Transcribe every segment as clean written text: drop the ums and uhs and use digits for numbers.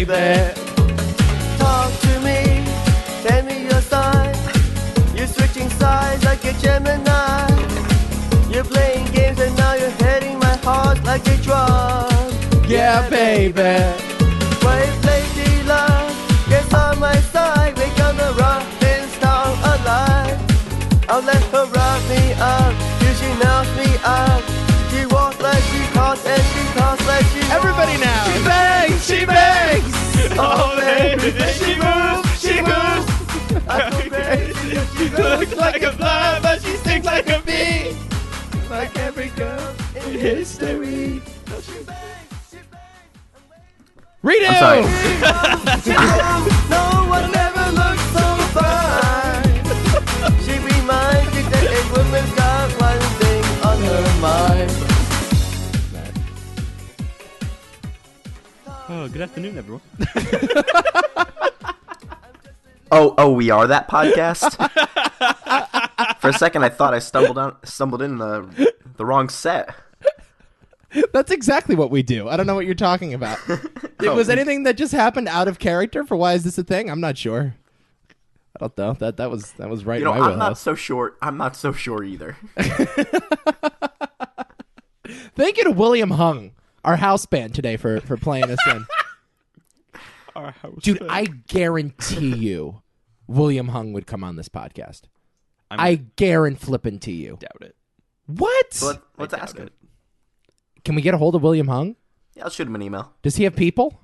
baby. Talk to me, tell me your sign. You're switching sides like a Gemini. You're playing games and now you're hitting my heart like a drum. Yeah, baby. Why you play the love? Guess on my side, we gonna rock this town alive. I'll let her rock me up, till she knocks me up. She walks like she talks and she talks like she walks. Everybody now. She bangs, she bangs. Oh baby, she moves, she moves. I go crazy, she looks like a fly, but she stings like a bee. Like every girl in history. She bangs, she bangs. Redo. I'm sorry. No one ever looks so fine. She reminds you that a woman's got one thing on her mind. Oh, good afternoon, everyone. Oh, we are that podcast? For a second, I thought I stumbled in the wrong set. That's exactly what we do. I don't know what you're talking about. Was anything that just happened out of character for why is this a thing? I'm not sure. I don't know. That was right in my wheelhouse. I'm not so sure either. Thank you to William Hung, our house band today for playing us in. Dude, I guarantee you William Hung would come on this podcast. I guarantee you. Doubt it. What? So let's ask him. Can we get a hold of William Hung? Yeah, I'll shoot him an email. Does he have people?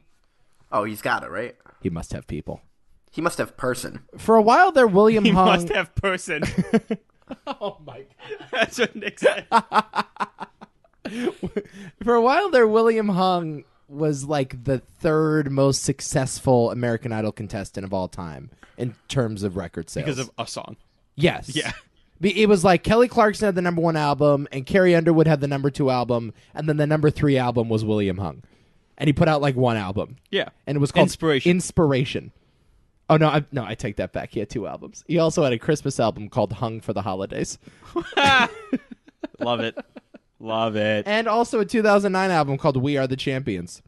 Oh, he's got it, right? He must have people. He must have person. For a while there, William He Hung... must have person. Oh, my God. That's what Nick said. For a while there, William Hung was like the third most successful American Idol contestant of all time in terms of record sales. Because of a song. Yes. Yeah. It was like Kelly Clarkson had the number 1 album, and Carrie Underwood had the number 2 album, and then the number 3 album was William Hung. And he put out like 1 album. Yeah. And it was called Inspiration. Oh, no, I take that back. He had 2 albums. He also had a Christmas album called Hung for the Holidays. Love it. Love it. And also a 2009 album called We Are the Champions,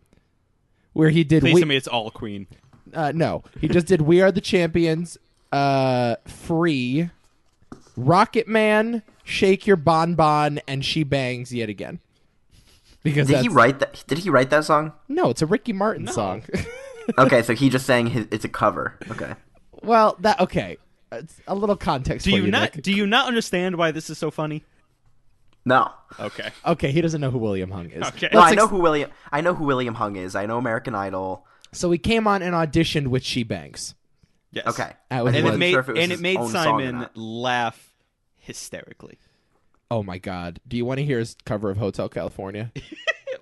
where he did... Please tell me it's all Queen. No, he just did We Are the Champions, Free, Rocket Man, Shake Your Bon Bon, and She Bangs Yet Again. Because Did he write that song? No, it's a Ricky Martin song. Okay, so he just sang it's a cover. Okay. Well, okay. It's a little context for you, Nick. Do you not understand why this is so funny? No. Okay. Okay, he doesn't know who William Hung is. Okay. No, I know who William Hung is. I know American Idol. So he came on and auditioned with She Bangs. Yes. Okay. And it made own Simon laugh hysterically. Oh my God. Do you want to hear his cover of Hotel California?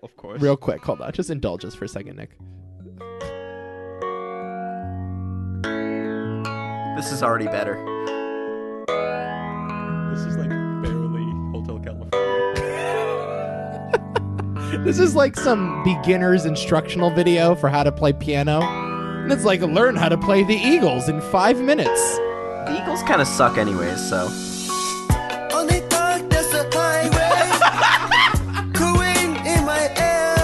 Of course. Real quick, hold on. Just indulge us for a second, Nick. This is already better. This is like barely Hotel California. This is like some beginner's instructional video for how to play piano. And it's like, learn how to play the Eagles in 5 minutes. The Eagles kind of suck anyways, so. On the dark, there's a highway. Cooling in my air.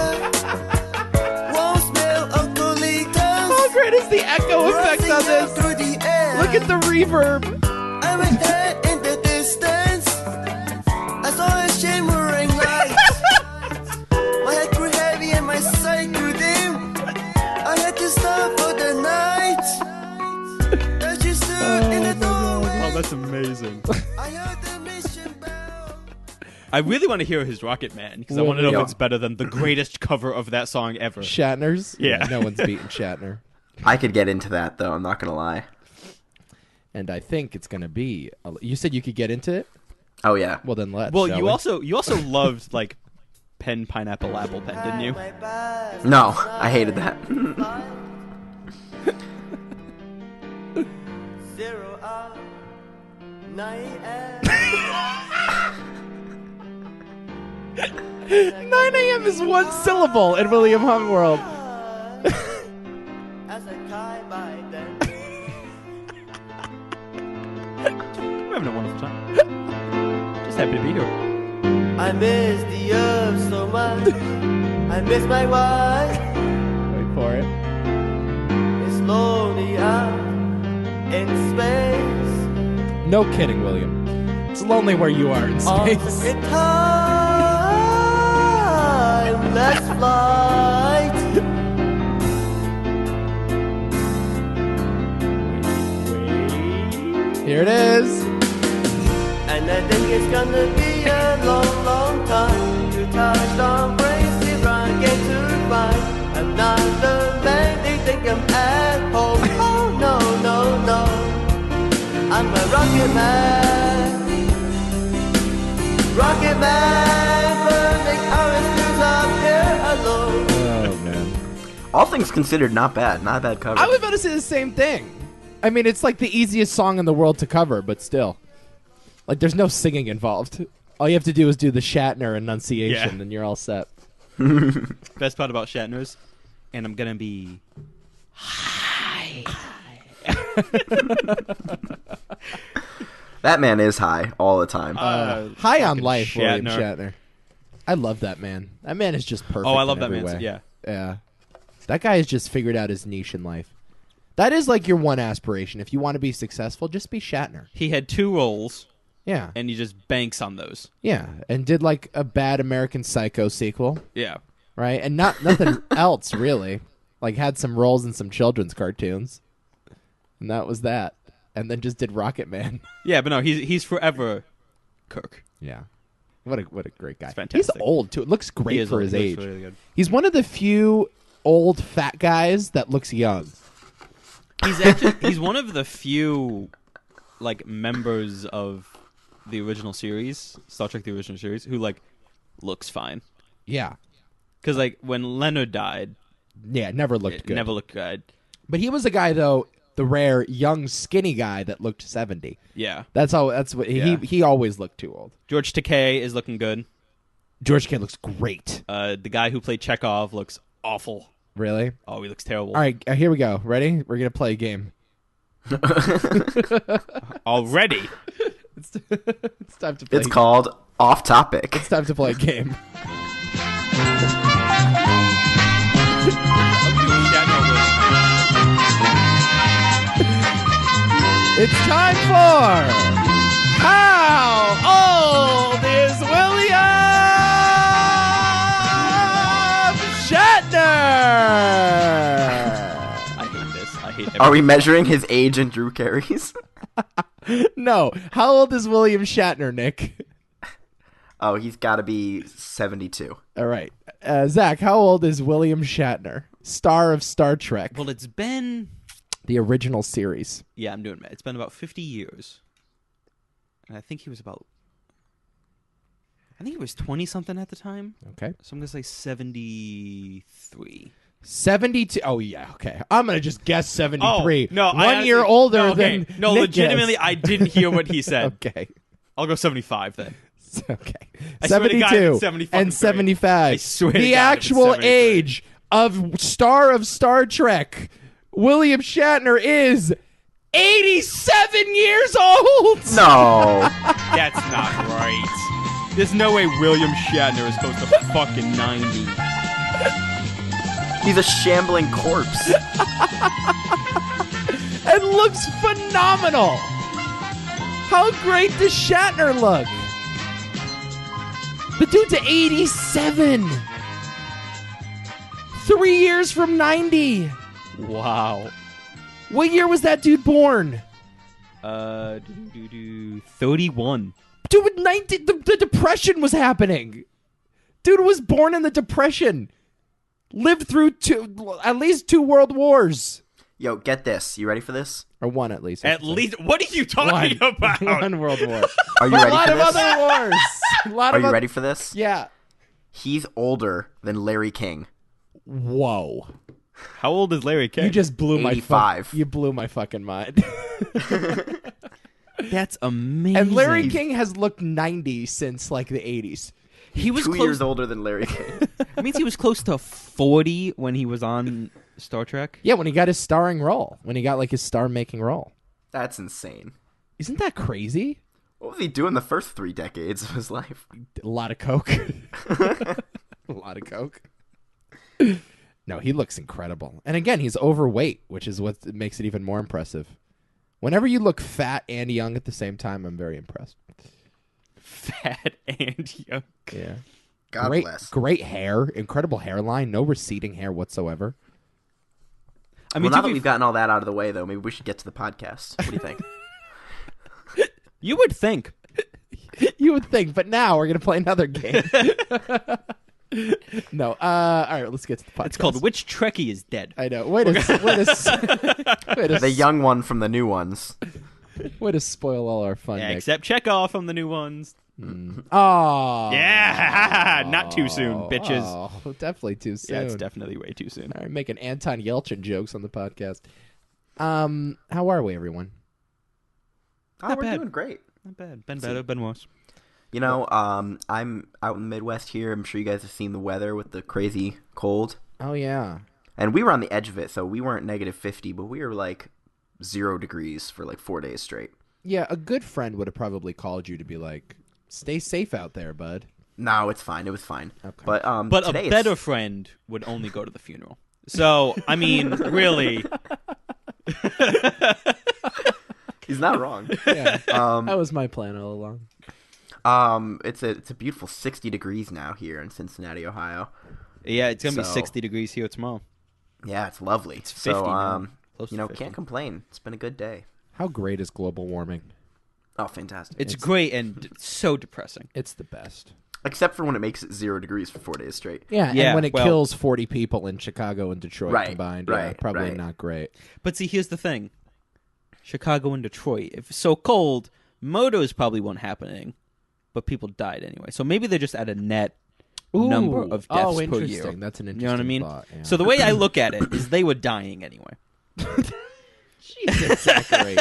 Won't smell of colitas. How great is the echo effect on this? Through the air. Look at the reverb. I went there in the distance. I saw a shimmering light. My head grew heavy and my sight grew dim. I had to stop for the night. As you stood in the doorway. Oh, that's amazing. I heard the mission bell. I really want to hear his Rocket Man, because I want to know if it's better than the greatest cover of that song ever. Shatner's? Yeah. No one's beaten Shatner. I could get into that, though. I'm not going to lie. And I think it's going to be... You said you could get into it? Oh, yeah. Well, then let's. Well, you also loved, like, pen, pineapple, apple pen, didn't you? No, I hated that. 0 hour, 9 a.m. 9 a.m. is 1 syllable in William Hung world. As I cry by then. We're having a wonderful time. Just happy to be here. I miss the earth so much. I miss my wife. Wait for it. lonely out in space. No kidding, William. It's lonely where you are in space. In time, let's flight. Here it is. And I think it's gonna be a long, long time to touch on brains if I get to find another man. They think I'm at home. Oh no, no, no. I'm a rocket man. Rocket man, burning our shoes up here alone. Oh, man. All things considered, not bad. Not a bad cover. I was about to say the same thing. I mean, it's like the easiest song in the world to cover, but still. Like, there's no singing involved. All you have to do is do the Shatner enunciation, and you're all set. Best part about Shatner's, and I'm gonna be high. That man is high all the time. High on life, Shatner. William Shatner. I love that man. That man is just perfect. Oh, I love in that every man. way. Yeah. Yeah. That guy has just figured out his niche in life. That is like your one aspiration. If you want to be successful, just be Shatner. He had 2 roles, Yeah. and he just banks on those. Yeah. And did like a bad American Psycho sequel, Yeah. right? And nothing else really. Like had some roles in some children's cartoons. And that was that. And then just did Rocket Man. Yeah, but no, he's forever Kirk. Yeah. What a great guy. It's fantastic. He's old too. It looks great He is for old. his He age. looks really good. He's one of the few old fat guys that looks young. He's one of the few like members of the original series, Star Trek the original series, who like looks fine. Yeah. Cuz like when Leonard died, Yeah, never looked it good. never looked good. But he was a guy though, the rare young skinny guy that looked 70. Yeah. That's what Yeah. he always looked too old. George Takei is looking good. George K looks great. The guy who played Chekhov looks awful. Really? Oh, he looks terrible. All right, here we go. Ready? We're going to play a game. Already. It's time to play. It's called Off Topic. It's time to play a game. It's time for How Old is William Shatner? I hate this. I hate Are we measuring his age in Drew Careys? No. How old is William Shatner, Nick? Oh, he's got to be 72. All right. Zach, how old is William Shatner? Star of Star Trek. Well, it's been... The original series. Yeah, I'm doing it. It's been about 50 years. And I think he was 20-something at the time. Okay. So I'm going to say 73. 72. Oh, yeah. Okay. I'm going to just guess 73. Oh, no. One year older than No, Nick legitimately, guessed. I didn't hear what he said. Okay. I'll go 75 then. Okay. I swear to God, 72 it's 75. and 75. I swear to the God, it's actual 73. age of star of Star Trek, William Shatner, is 87 years old. No. That's not right. There's no way William Shatner is close to fucking 90. He's a shambling corpse. And looks phenomenal. How great does Shatner look? The dude's 87. 3 years from 90. Wow. What year was that dude born? 31. Dude, with 19, the Depression was happening. Dude was born in the Depression. Lived through at least 2 world wars. Yo, get this. You ready for this? Or 1 at least. At least, what are you talking about? 1 world war. Are you A ready lot for of this? other wars. A lot Are of you oth- ready for this? Yeah. He's older than Larry King. Whoa. How old is Larry King? You just blew my 85. You blew my fucking mind. That's amazing. And Larry King has looked 90 since like the 80s. he was 2 close. years older than Larry King. It means he was close to 40 when he was on Star Trek. Yeah, when he got his starring role. When he got like his star-making role. That's insane. Isn't that crazy? What was he doing the first 3 decades of his life? A lot of coke. A lot of coke. No, he looks incredible. And again, he's overweight, which is what makes it even more impressive. Whenever you look fat and young at the same time, I'm very impressed. Fat and young. Yeah. God great, bless. Great hair, incredible hairline, no receding hair whatsoever. I mean, Well, now that we've gotten all that out of the way, though, maybe we should get to the podcast. What do you think? you would think. You would think, but now we're going to play another game. No. All right, let's get to the podcast. It's called Which Trekkie is Dead? I know. Way to The young one from the new ones. way to spoil all our fun, Yeah, Nick. except Chekhov from the new ones. Oh. Yeah, not too soon, bitches. Oh, definitely too soon. Yeah, it's definitely way too soon. All right, making Anton Yelchin jokes on the podcast. How are we, everyone? Oh, Not we're bad. doing great. Not bad. Been better, been worse. You know, I'm out in the Midwest here. I'm sure you guys have seen the weather with the crazy cold. Oh, yeah. And we were on the edge of it, so we weren't -50, but we were like 0 degrees for like 4 days straight. Yeah, a good friend would have probably called you to be like, stay safe out there, bud. No, it's fine. It was fine. Okay. But a today better friend would only go to the funeral. So, I mean, really. he's not wrong. Yeah, that was my plan all along. It's a beautiful 60 degrees now here in Cincinnati, Ohio. Yeah, it's going to be So- 60 degrees here tomorrow. Yeah, it's lovely. It's 50 now. Close to 50. Can't complain. It's been a good day. How great is global warming? Oh, fantastic. It's great and so depressing. It's the best. Except for when it makes it 0 degrees for 4 days straight. Yeah, Yeah, and when it well- kills 40 people in Chicago and Detroit Right, combined, right, yeah, probably right. not great. But see, here's the thing. Chicago and Detroit, if it's so cold, murders probably weren't happening, but people died anyway. So maybe they're just at a net number of deaths per interesting. year. That's an interesting You know what I mean? thought, yeah. So the way I look at it is they were dying anyway. Jesus, Zachary.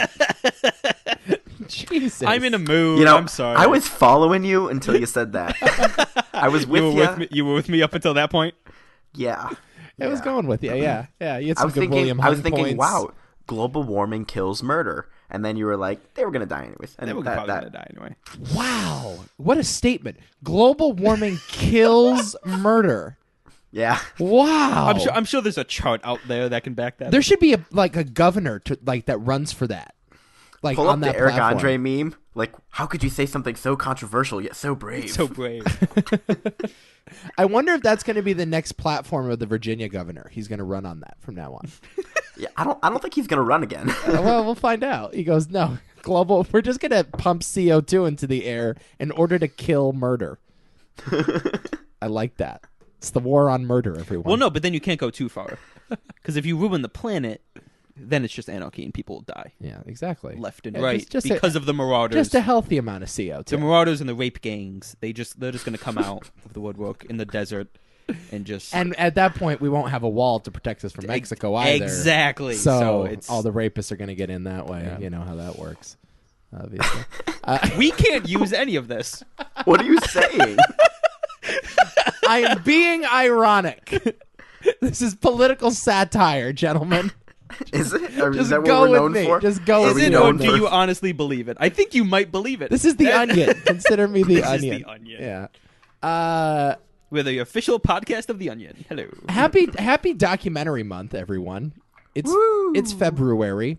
Jesus. I'm in a mood. You know, I'm sorry. I was following you until you said that. I was with you. you. Were with me, you were with me up until that point? Yeah. I was going with you, yeah. Yeah, you had I some was good thinking, William I was Hung thinking, points. wow, global warming kills murder. And then you were like, they were going to die anyways. And They were that, probably that, going to die anyway. Wow. What a statement. Global warming kills murder. Yeah. Wow. I'm sure there's a chart out there that can back that There up. should be a governor that runs for that. Like Pull on up the that Eric platform. Andre meme. Like, how could you say something so controversial yet so brave? So brave. I wonder if that's going to be the next platform of the Virginia governor. He's going to run on that from now on. Yeah, I don't think he's going to run again. Well, we'll find out. He goes, no, global. We're just going to pump CO2 into the air in order to kill murder. I like that. It's the war on murder, everyone. Well, no, but then you can't go too far. Because if you ruin the planet, then it's just anarchy and people will die. Yeah, exactly. Left and Yeah, right. just because of the marauders. Just a healthy amount of CO2. The marauders and the rape gangs, they're just going to come out of the woodwork in the desert and just... And at that point, we won't have a wall to protect us from Mexico either. Exactly. So it's... all the rapists are going to get in that way. Yeah. You know how that works, obviously. We can't use any of this. What are you saying? I am being ironic. This is political satire, gentlemen. Is it? Or is Just that what go we're with known me. for? Just go Are Is with we it, me. or known do for- you honestly believe it? I think you might believe it. This is the Onion. Consider me the This is Onion. The Onion. Yeah. We're the official podcast of The Onion. Hello. Happy documentary month, everyone. It's February,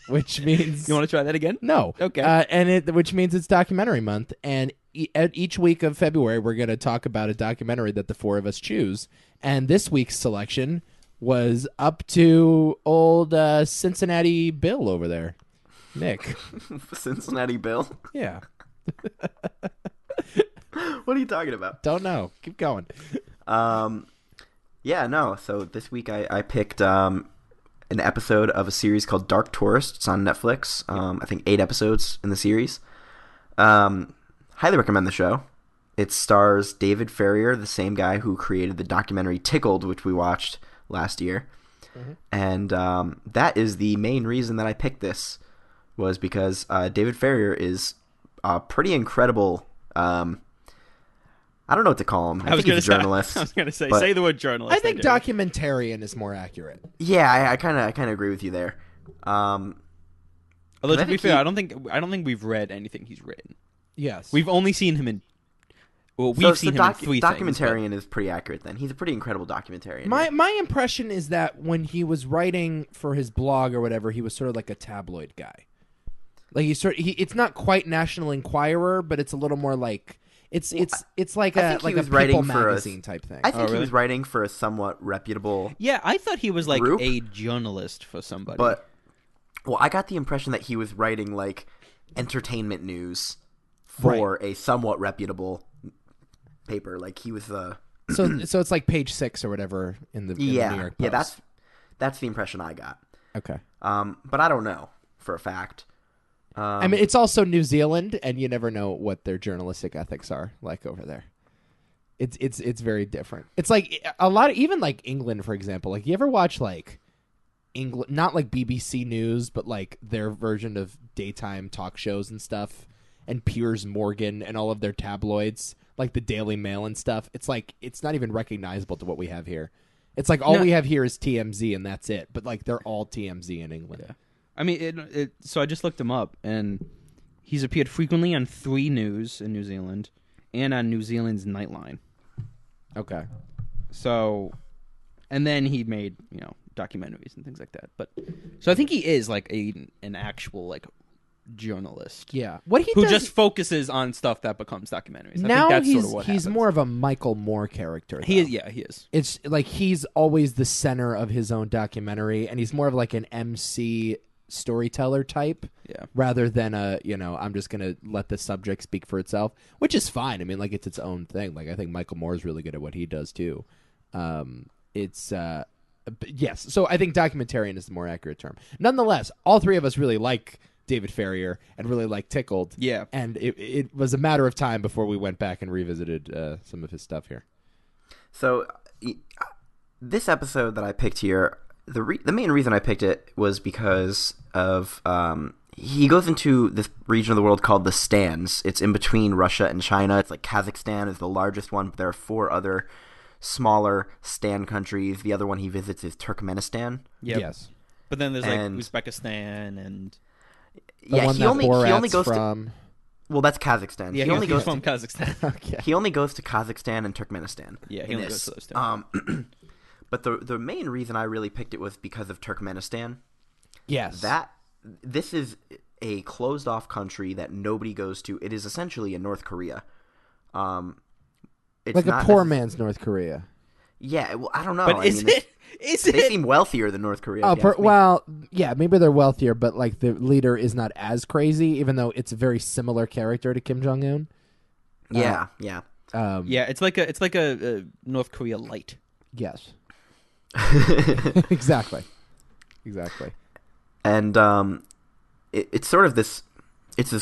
which means You want to try that again? no. Okay. Which means it's documentary month, and at each week of February, we're going to talk about a documentary that the four of us choose. And this week's selection was up to old Cincinnati Bill over there, Nick. Cincinnati Bill? Yeah, What are you talking about? don't know. Keep going. Yeah, no. So this week I picked an episode of a series called Dark Tourist. It's on Netflix. I think 8 episodes in the series. Highly recommend the show. It stars David Farrier, the same guy who created the documentary Tickled, which we watched last year. Mm-hmm. And that is the main reason that I picked this, was because David Farrier is a pretty incredible... I don't know what to call him. I think he's a journalist. I was going to say, but- say the word journalist. I think do. documentarian is more accurate. Yeah, I kind of agree with you there. Although I to be think fair, he- I don't think we've read anything he's written. Yes, We've only seen him in. Well, we've seen him in 3 things. Documentarian is pretty accurate. Then he's a pretty incredible documentarian. My impression is that when he was writing for his blog or whatever, he was sort of like a tabloid guy. Like it's not quite National Enquirer, but it's a little more like it's like a People magazine type thing. I think he was writing for a somewhat reputable. Yeah, I thought he was like group, a journalist for somebody. But I got the impression that he was writing like entertainment news for a somewhat reputable paper. Like he was so it's like Page 6 or whatever in the New York Post. Yeah, that's the impression I got. Okay. But I don't know for a fact. I mean, it's also New Zealand, and you never know what their journalistic ethics are like over there. It's very different. It's like a lot of, even like England, for example. Like, you ever watch like England, not like BBC News, but like their version of daytime talk shows and stuff, and Piers Morgan and all of their tabloids, like the Daily Mail and stuff. It's like it's not even recognizable to what we have here. It's like all we have here is TMZ, and that's it. But like they're all TMZ in England. Yeah. I mean, so I just looked him up, and he's appeared frequently on 3 News in New Zealand and on New Zealand's Nightline. Okay. So, and then he made, documentaries and things like that. But so I think he is like an actual like journalist. Yeah. What he who does, just focuses on stuff that becomes documentaries. Now I think that's sort of what he's happens. more of a Michael Moore character. Though. He is. It's like he's always the center of his own documentary, and he's more of like an MC storyteller type, rather than I'm just gonna let the subject speak for itself, which is fine. I mean, like, it's its own thing. Like, I think Michael Moore is really good at what he does too. Yes, so I think documentarian is the more accurate term. Nonetheless, all 3 of us really like David Farrier and really like Tickled. Yeah, and it was a matter of time before we went back and revisited some of his stuff here. So this episode that I picked here, the main reason I picked it was because of he goes into this region of the world called the Stans. It's in between Russia and China. It's like Kazakhstan is the largest one, but there are 4 other smaller Stan countries. The other one he visits is Turkmenistan. Yep. Yes, but then there's like Uzbekistan and he only goes from. Well, that's Kazakhstan. Yeah, he only goes from Kazakhstan. Okay. He only goes to Kazakhstan and Turkmenistan. Yeah, he only goes to those 2. But the main reason I really picked it was because of Turkmenistan. Yes. This is a closed-off country that nobody goes to. It is essentially a North Korea. It's like a poor man's North Korea. Yeah, well, I don't know. But is it? They seem wealthier than North Korea. Well, yeah, maybe they're wealthier, but like the leader is not as crazy, even though it's a very similar character to Kim Jong-un. Yeah. It's like a North Korea light. Yes. Exactly. And it's sort of this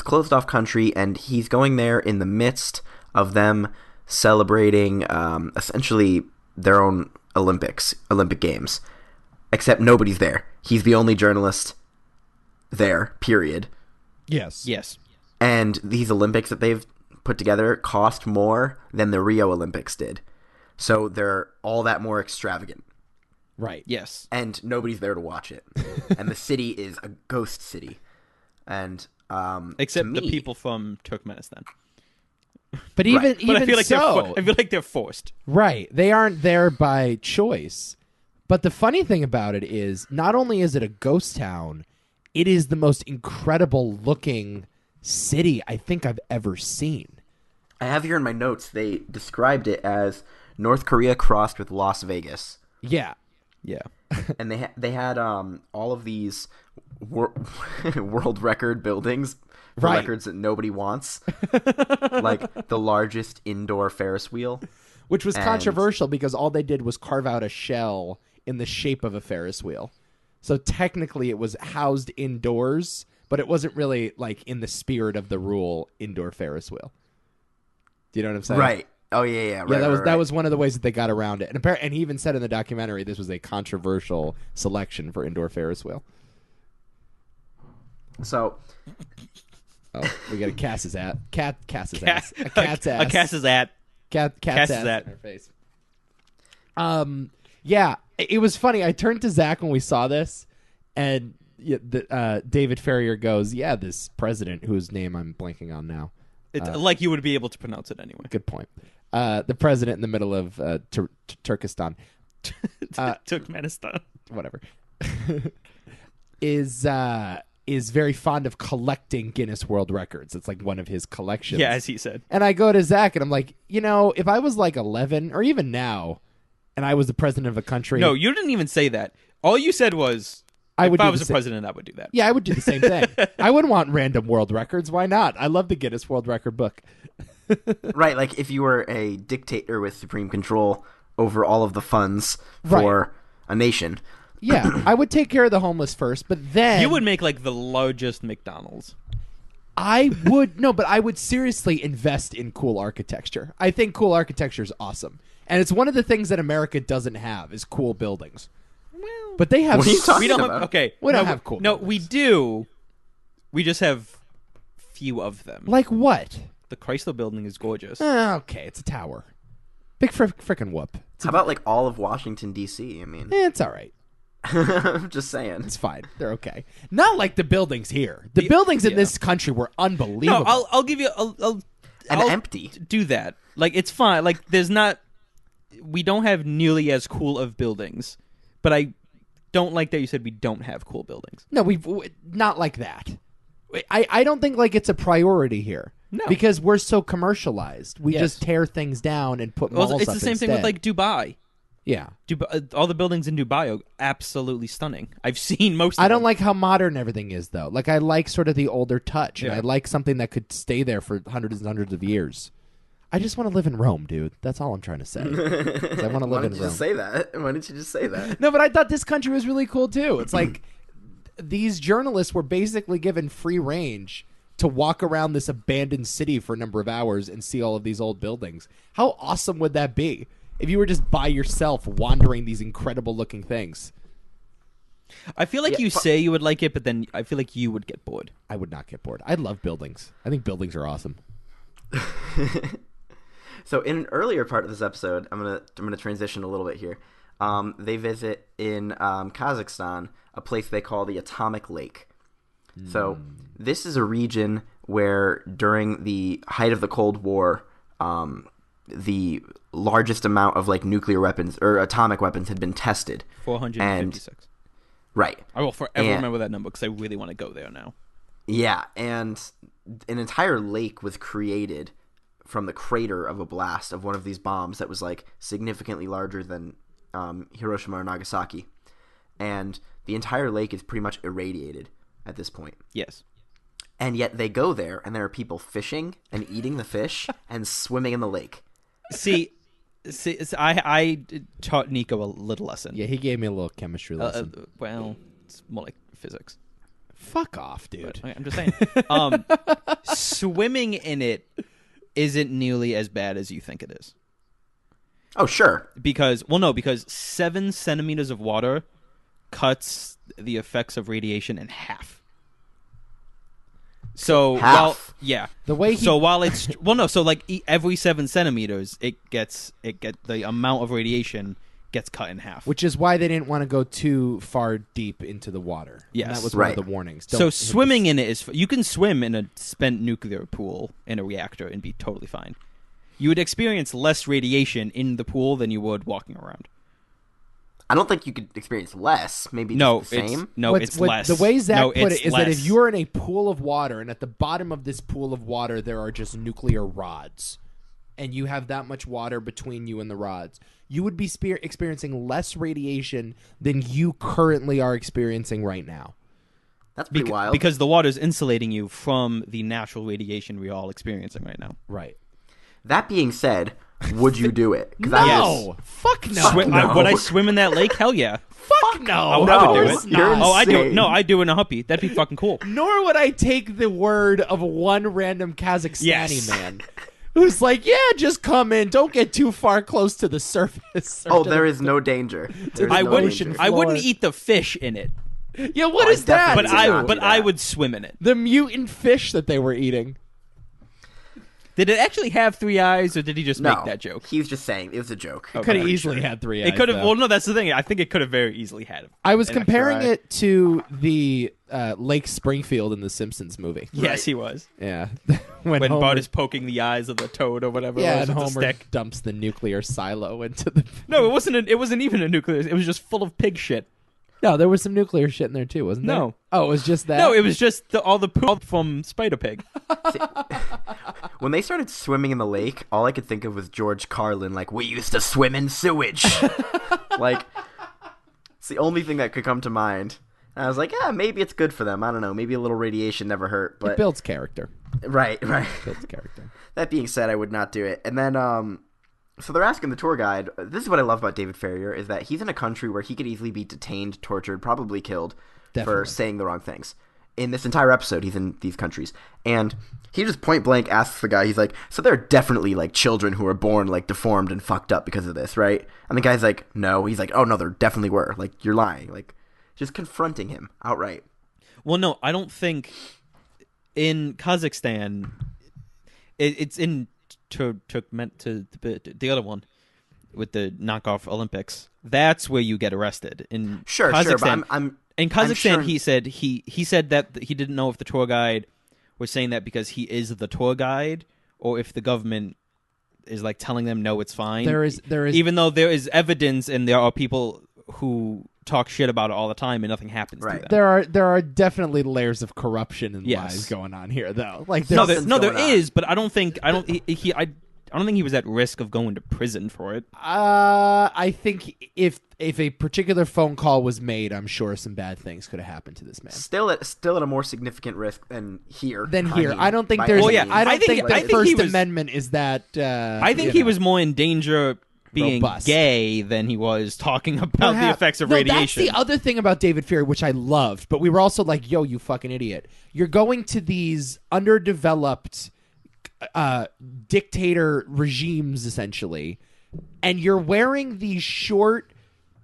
closed off country, and he's going there in the midst of them celebrating essentially their own Olympic Games, except nobody's there. He's the only journalist there, period. Yes. And these Olympics that they've put together cost more than the Rio Olympics did. So they're all that more extravagant. Right. Yes. And nobody's there to watch it. And the city is a ghost city. And except the people from Turkmenistan. But even I feel like so, I feel like they're forced. Right. They aren't there by choice. But the funny thing about it is, not only is it a ghost town, it is the most incredible looking city I think I've ever seen. I have here in my notes, they described it as North Korea crossed with Las Vegas. Yeah. And they had all of these world record buildings for records that nobody wants. Like the largest indoor Ferris wheel. Which was controversial because all they did was carve out a shell in the shape of a Ferris wheel. So technically it was housed indoors, but it wasn't really like in the spirit of the rule indoor Ferris wheel. Do you know what I'm saying? Right. Oh yeah. Right, yeah, that right. was one of the ways that they got around it. And he even said in the documentary this was a controversial selection for indoor Ferris wheel. So we got a Cass's ass. A cat's ass. A Cass's at. Cat's Cass's ass at. in her face. Yeah, it was funny. I turned to Zakk when we saw this, and David Farrier goes, "Yeah, this president whose name I'm blanking on now." It's like you would be able to pronounce it anyway. Good point. The president in the middle of Turkestan, Turkmenistan. whatever, is very fond of collecting Guinness World Records. It's like one of his collections. Yeah, as he said. And I go to Zakk and I'm like, if I was like 11 or even now, and I was the president of a country. No, you didn't even say that. All you said was, if I was the president, I would do that. Yeah, I would do the same thing. I wouldn't want random world records. Why not? I love the Guinness World Record book. Right, like if you were a dictator with supreme control over all of the funds for a nation. Yeah, I would take care of the homeless first, but then... You would make like the largest McDonald's. I would seriously invest in cool architecture. I think cool architecture is awesome. And it's one of the things that America doesn't have is cool buildings. Well, but they have... What are you talking we don't about? have... Okay. We don't have cool No, buildings. we do. We just have few of them. Like what? The Chrysler building is gorgeous. Okay, it's a tower. Big frickin' whoop. How about like all of Washington, D.C.? I mean, It's all right. I'm just saying. It's fine. They're okay. Not like the buildings here. The buildings in this country were unbelievable. No, I'll give you... I'll empty. do that. Like, it's fine. Like, there's not... We don't have nearly as cool of buildings. But I don't like that you said we don't have cool buildings. No, not like that. I don't think like it's a priority here. No. Because we're so commercialized. We Yes. just tear things down and put malls Well, it's up the same thing with, like, Dubai. Yeah. All the buildings in Dubai are absolutely stunning. I've seen most of I don't them. like how modern everything is, though. Like, I like sort of the older touch. And Yeah. I like something that could stay there for hundreds and hundreds of years. I just want to live in Rome, dude. That's all I'm trying to say. 'Cause I want to Why live in didn't you Rome. just say that? Why didn't you just say that? No, but I thought this country was really cool, too. It's like these journalists were basically given free range to walk around this abandoned city for a number of hours and see all of these old buildings. How awesome would that be if you were just by yourself wandering these incredible looking things? I feel like you say you would like it, but then I feel like you would get bored. I would not get bored. I love buildings. I think buildings are awesome. So in an earlier part of this episode, I'm gonna transition a little bit here. They visit in Kazakhstan a place they call the Atomic Lake. So this is a region where during the height of the Cold War, the largest amount of like nuclear weapons or atomic weapons had been tested. 456. Right. I will forever remember that number because I really want to go there now. Yeah, and an entire lake was created from the crater of a blast of one of these bombs that was like significantly larger than Hiroshima or Nagasaki. And the entire lake is pretty much irradiated at this point. Yes. And yet they go there, and there are people fishing and eating the fish and swimming in the lake. See, I taught Nico a little lesson. Yeah, he gave me a little chemistry lesson. Well, it's more like physics. Fuck off, dude. But, I'm just saying. Swimming in it isn't nearly as bad as you think it is. Oh, sure. Because 7 centimeters of water cuts the effects of radiation in half. So Half? The way while it's every 7 centimeters, the amount of radiation gets cut in half. Which is why they didn't want to go too far deep into the water. Yes. And that was Right. one of the warnings. So swimming in it is you can swim in a spent nuclear pool in a reactor and be totally fine. You would experience less radiation in the pool than you would walking around. I don't think you could experience less. Maybe No, just the same. it's less. The way Zakk put it's it is that if less. you are in a pool of water and at the bottom of this pool of water there are just nuclear rods and you have that much water between you and the rods, you would be experiencing less radiation than you currently are experiencing right now. That's pretty wild. Because the water's insulating you from the natural radiation we're all experiencing right now. Right. That being said, would you do it? No. Fuck no. Would I swim in that lake? Hell yeah. Fuck no. I would do it. You're I do. insane. No, I do in a huppy. That'd be fucking cool. Nor would I take the word of one random Kazakhstani Yes. man who's like, yeah, just come in. Don't get too far close to the surface. Oh, there is no danger. There's I no wouldn't. danger. I wouldn't eat the fish in it, Yeah, what I is that? definitely but would not do I that. would swim in it. The mutant fish that they were eating. Did it actually have 3 eyes, or did he just No, make that joke? He was just saying it was a joke. Okay. Could have Pretty easily had 3 eyes. It could have. though. Well, no, that's the thing. I think it could have very easily had. I was an extra comparing eye. it to the Lake Springfield in the Simpsons movie. Yes, he was. Yeah. When Homer, Bart is poking the eyes of the toad or whatever. yeah, it was and with the Homer stick. dumps the nuclear silo into the. No, it wasn't. It wasn't even a nuclear. It was just full of pig shit. No, there was some nuclear shit in there too, wasn't there? No. Oh, it was just that. No, it was just all the poop from Spider Pig. When they started swimming in the lake, all I could think of was George Carlin, like, we used to swim in sewage. Like, it's the only thing that could come to mind. And I was like, yeah, maybe it's good for them. I don't know. Maybe a little radiation never hurt. But It builds character. Right. Builds character. That being said, I would not do it. And then, so they're asking the tour guide. This is what I love about David Farrier, is that he's in a country where he could easily be detained, tortured, probably killed Definitely. for saying the wrong things. In this entire episode, he's in these countries. And he just point blank asks the guy, he's like, so there are definitely, like, children who are born, like, deformed and fucked up because of this, right? And the guy's like, no. He's like, oh, no, there definitely were. Like, you're lying. Like, just confronting him outright. Well, no, I don't think in Kazakhstan. It's in the other one with the knockoff Olympics. That's where you get arrested in Sure, Kazakhstan. but In Kazakhstan, sure... he said that he didn't know if the tour guide was saying that because he is the tour guide, or if the government is like telling them no, it's fine. There is, even though there is evidence, and there are people who talk shit about it all the time, and nothing happens to them. there are definitely layers of corruption and Yes. lies going on here, though. Like, No, there's, there going on. is, but I don't think I don't think he was at risk of going to prison for it. I think if a particular phone call was made, I'm sure some bad things could have happened to this man. Still at a more significant risk than here. I don't think by there's. any yeah, means. I don't I think- think I the think he First was- Amendment is that. I think he was more in danger being Robust. gay than he was talking about the effects of No, radiation. That's the other thing about David Farrier, which I loved, but we were also like, yo, you fucking idiot. You're going to these underdeveloped dictator regimes, essentially, and you're wearing these short,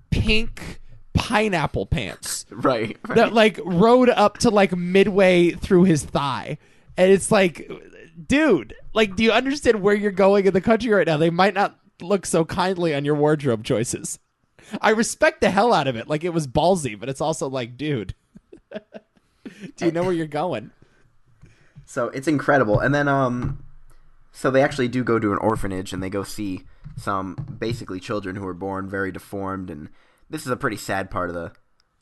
pink pineapple pants Right. that, like, rode up to, like, midway through his thigh. And it's like, dude, like, do you understand where you're going in the country right now? They might not look so kindly on your wardrobe choices. I respect the hell out of it. Like, it was ballsy, but it's also like, dude, do you know where you're going? So it's incredible. And then so they actually do go to an orphanage, and they go see some basically children who were born very deformed, and this is a pretty sad part of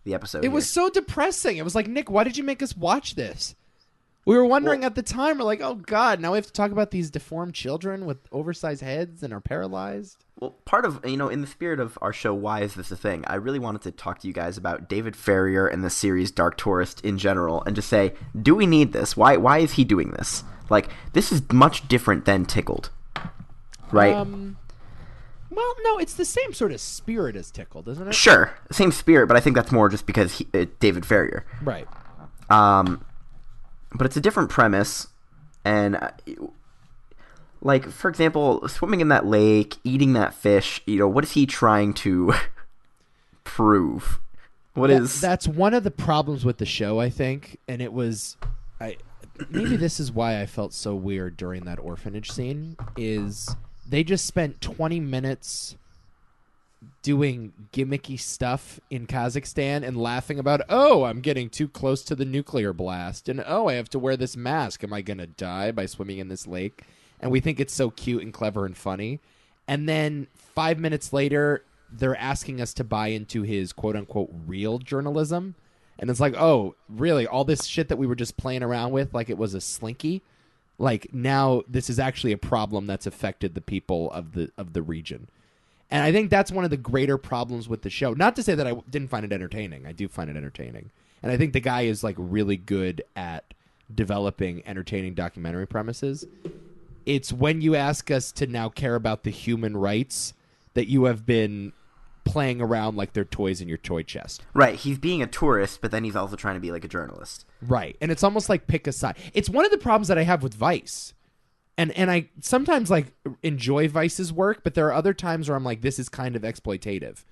the episode. It was so depressing. It was like, Nick, why did you make us watch this? We were wondering at the time, we're like, oh God, now we have to talk about these deformed children with oversized heads and are paralyzed. Well, part of, in the spirit of our show, Why Is This a Thing? I really wanted to talk to you guys about David Farrier and the series Dark Tourist in general, and just say, do we need this? Why is he doing this? Like, this is much different than Tickled, right? Well, no, it's the same sort of spirit as Tickled, isn't it? Sure, same spirit, but I think that's more just because David Farrier. Right. But it's a different premise, and like, for example, swimming in that lake, eating that fish, what is he trying to prove? That's one of the problems with the show, I think, and it was maybe this is why I felt so weird during that orphanage scene, is they just spent 20 minutes doing gimmicky stuff in Kazakhstan and laughing about, oh, I'm getting too close to the nuclear blast, and oh, I have to wear this mask. Am I going to die by swimming in this lake? And we think it's so cute and clever and funny. And then 5 minutes later, they're asking us to buy into his quote-unquote real journalism. And it's like, oh, really? All this shit that we were just playing around with like it was a slinky? Like, now this is actually a problem that's affected the people of the region. And I think that's one of the greater problems with the show. Not to say that I didn't find it entertaining. I do find it entertaining. And I think the guy is, like, really good at developing entertaining documentary premises. It's when you ask us to now care about the human rights that you have been playing around like they're toys in your toy chest. Right, he's being a tourist, but then he's also trying to be like a journalist. Right, and it's almost like pick a side. It's one of the problems that I have with Vice. And I sometimes, like, enjoy Vice's work, but there are other times where I'm like, this is kind of exploitative.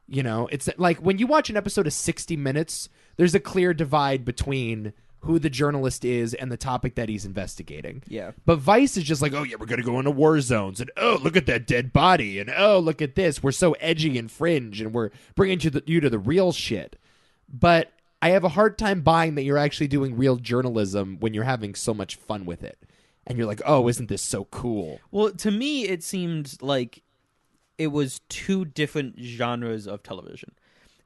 It's like when you watch an episode of 60 Minutes, there's a clear divide between who the journalist is and the topic that he's investigating. Yeah. But Vice is just like, oh, yeah, we're going to go into war zones, and oh, look at that dead body, and oh, look at this. We're so edgy and fringe, and we're bringing you to the real shit. But I have a hard time buying that you're actually doing real journalism when you're having so much fun with it. And you're like, oh, isn't this so cool? Well, to me, it seemed like it was two different genres of television.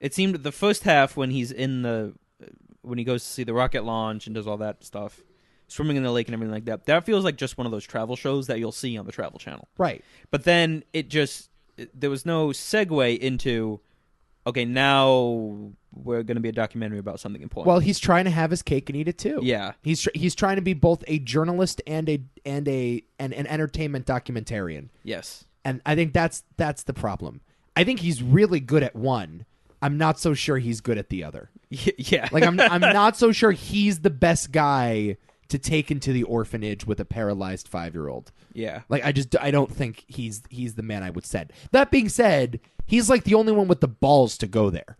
It seemed the first half when he goes to see the rocket launch and does all that stuff, swimming in the lake and everything like that, that feels like just one of those travel shows that you'll see on the Travel Channel. Right. But then there was no segue into, okay, now we're going to be a documentary about something important. Well, he's trying to have his cake and eat it too. Yeah. He's trying to be both a journalist and an entertainment documentarian. Yes. And I think that's the problem. I think he's really good at one. I'm not so sure he's good at the other. Yeah. Like I'm not so sure he's the best guy to take into the orphanage with a paralyzed 5-year-old. Yeah. Like I don't think he's the man I would send. That being said, he's like the only one with the balls to go there.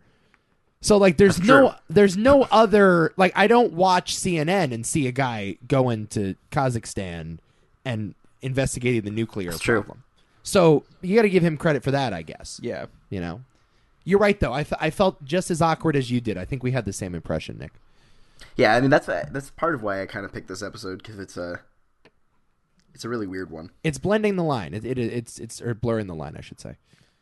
So like there's no other, like I don't watch CNN and see a guy going to Kazakhstan and investigating the nuclear problem. True. So you got to give him credit for that, I guess. Yeah. You know, you're right though. I felt just as awkward as you did. I think we had the same impression, Nick. Yeah, I mean that's part of why I kind of picked this episode, because it's a really weird one. It's blending the line. It's or blurring the line, I should say.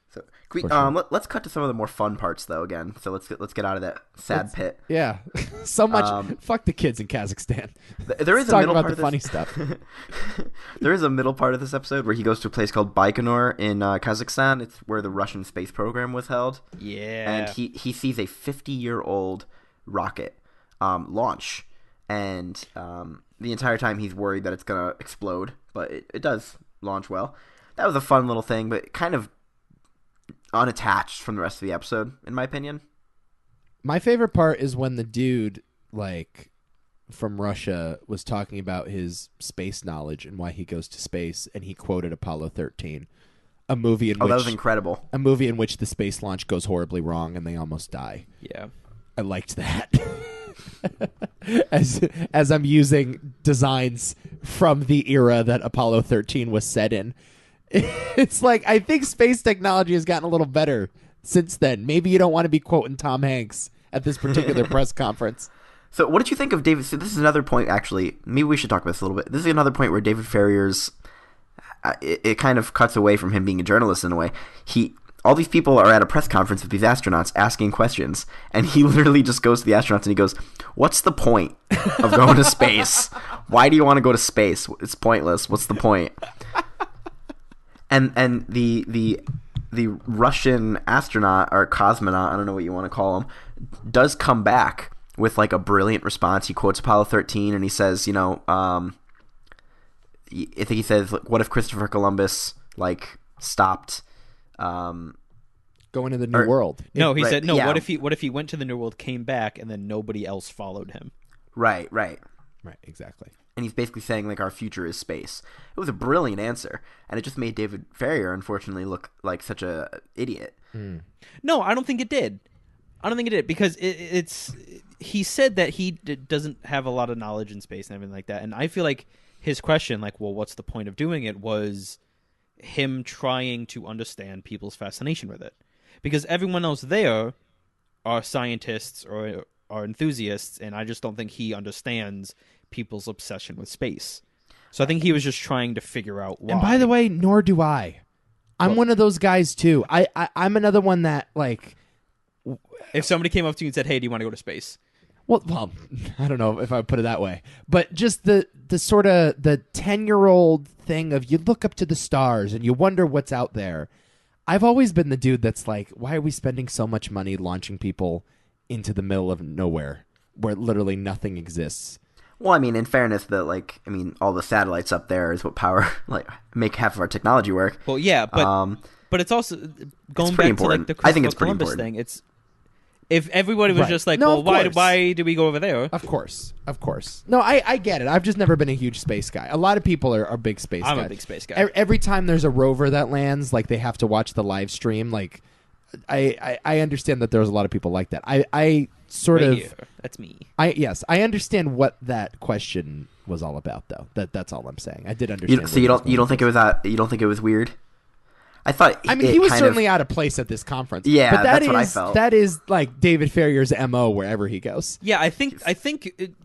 So can we, sure. let's cut to some of the more fun parts though again. So let's get out of that sad pit. Yeah, so much. Fuck the kids in Kazakhstan. There is Let's a talk middle about part the of funny this. stuff. There is a middle part of this episode where he goes to a place called Baikonur in Kazakhstan. It's where the Russian space program was held. Yeah. And he sees a 50-year-old rocket launch, and the entire time he's worried that it's gonna explode, but it does launch well. That was a fun little thing, but kind of unattached from the rest of the episode, in my opinion. My favorite part is when the dude, like, from Russia was talking about his space knowledge and why he goes to space, and he quoted Apollo 13, a movie in which that was incredible. A movie in which the space launch goes horribly wrong and they almost die. Yeah. I liked that. as I'm using designs from the era that Apollo 13 was set in. It's like, I think space technology has gotten a little better since then. Maybe you don't want to be quoting Tom Hanks at this particular press conference. So what did you think of David? So this is another point, actually. Maybe we should talk about this a little bit. This is another point where David Farrier's, it kind of cuts away from him being a journalist in a way. All these people are at a press conference with these astronauts asking questions, and he literally just goes to the astronauts and he goes, "What's the point of going to space? Why do you want to go to space? It's pointless. What's the point?" And the Russian astronaut or cosmonaut, I don't know what you want to call him, does come back with like a brilliant response. He quotes Apollo 13 and he says, I think he says, "What if Christopher Columbus stopped going to the New World?" No, he said no. Yeah. What if he went to the New World, came back, and then nobody else followed him? Right, Exactly. and he's basically saying our future is space. It was a brilliant answer, and it just made David Farrier unfortunately look like such a idiot. No, I don't think it did. Because he said that he doesn't have a lot of knowledge in space and everything like that, and I feel like his question, well, what's the point of doing it, was him trying to understand people's fascination with it, because everyone else there are scientists or are enthusiasts, and I just don't think he understands people's obsession with space. So I think he was just trying to figure out why. And by the way, nor do I. I'm one of those guys too. I'm another one that if somebody came up to you and said, "Hey, do you want to go to space?" Well, I don't know if I would put it that way, but just the sort of the 10-year-old thing of you look up to the stars and you wonder what's out there. I've always been the dude that's like, why are we spending so much money launching people into the middle of nowhere where literally nothing exists? Well, I mean, in fairness, all the satellites up there is what power make half of our technology work. Well, yeah, but it's also going back important. to the I think Christopher it's pretty Columbus important. thing. It's if everybody was Right. just like, No, well, of why course. do we go over there? Of course. No, I get it. I've just never been a huge space guy. A lot of people are big space guys. I'm a big space guy. Every time there's a rover that lands, they have to watch the live stream. I understand that there's a lot of people like that. I sort Right of here. That's me. I understand what that question was all about, though. That's all I'm saying. I did understand. You don't think it was weird? I thought. I mean, he was certainly out of place at this conference. Yeah, but that's what I felt. That is like David Farrier's MO wherever he goes. Yeah, I think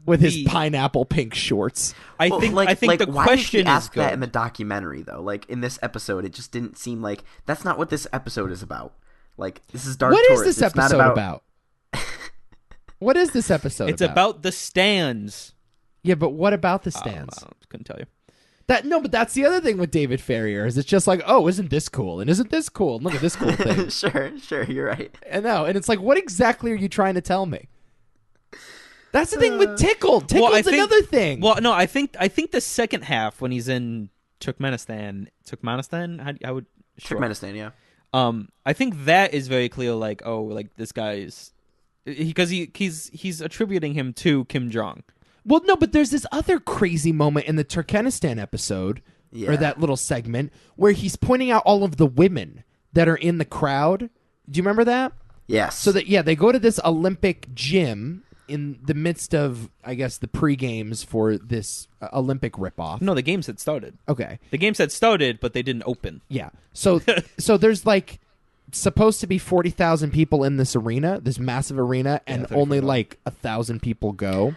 with his pineapple pink shorts. I think the why question did he ask is good. that in the documentary though. Like in this episode, it just didn't seem like that's not what this episode is about. Like this is Dark What Tourist. is this It's not episode about? What is this episode It's about the stands. Yeah, but what about the stands? I couldn't tell you. But that's the other thing with David Farrier is it's just like, oh, isn't this cool? And isn't this cool? And look at this cool thing. Sure, you're right. And it's like, what exactly are you trying to tell me? That's the thing with Tickled. Tickled's another thing. Well, no, I think the second half when he's in Turkmenistan, Turkmenistan, yeah. I think that is very clear. Like, oh, like this guy's because he's attributing him to Kim Jong. Well, no, but there's this other crazy moment in the Turkmenistan episode, or that little segment, where he's pointing out all of the women that are in the crowd. Do you remember that? Yes. So they go to this Olympic gym in the midst of, I guess, the pre-games for this Olympic ripoff. No, the games had started. Okay. The games had started, but they didn't open. Yeah. So there's like supposed to be 40,000 people in this arena, this massive arena, and only like 1,000 people go.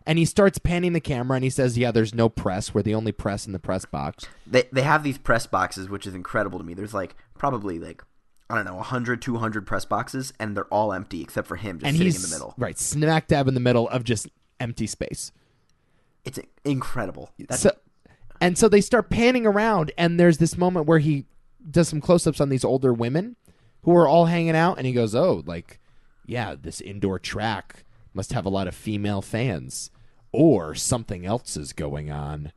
And he starts panning the camera, and he says, yeah, there's no press. We're the only press in the press box. They have these press boxes, which is incredible to me. There's like probably like, I don't know, 100, 200 press boxes, and they're all empty except for him just sitting in the middle. Right, smack dab in the middle of just empty space. It's incredible. So they start panning around, and there's this moment where he does some close-ups on these older women who are all hanging out, and he goes, oh, like, yeah, this indoor track must have a lot of female fans, or something else is going on.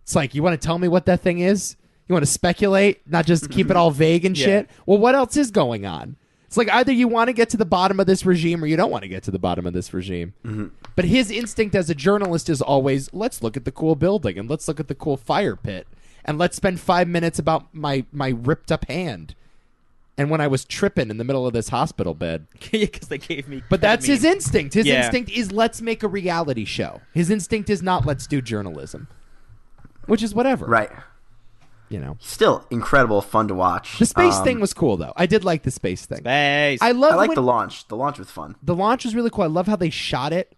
It's like, you want to tell me what that thing is? You want to speculate, not just keep it all vague and shit? Well, what else is going on? It's like either you want to get to the bottom of this regime or you don't want to get to the bottom of this regime. Mm-hmm. But his instinct as a journalist is always, let's look at the cool building and let's look at the cool fire pit and let's spend 5 minutes about my ripped up hand. And when I was tripping in the middle of this hospital bed. Yeah, because they gave me But that's his instinct. His instinct is let's make a reality show. His instinct is not let's do journalism. Which is whatever. Right. You know. Still incredible, fun to watch. The space thing was cool, though. I did like the space thing. Space. I like the launch. The launch was fun. The launch was really cool. I love how they shot it.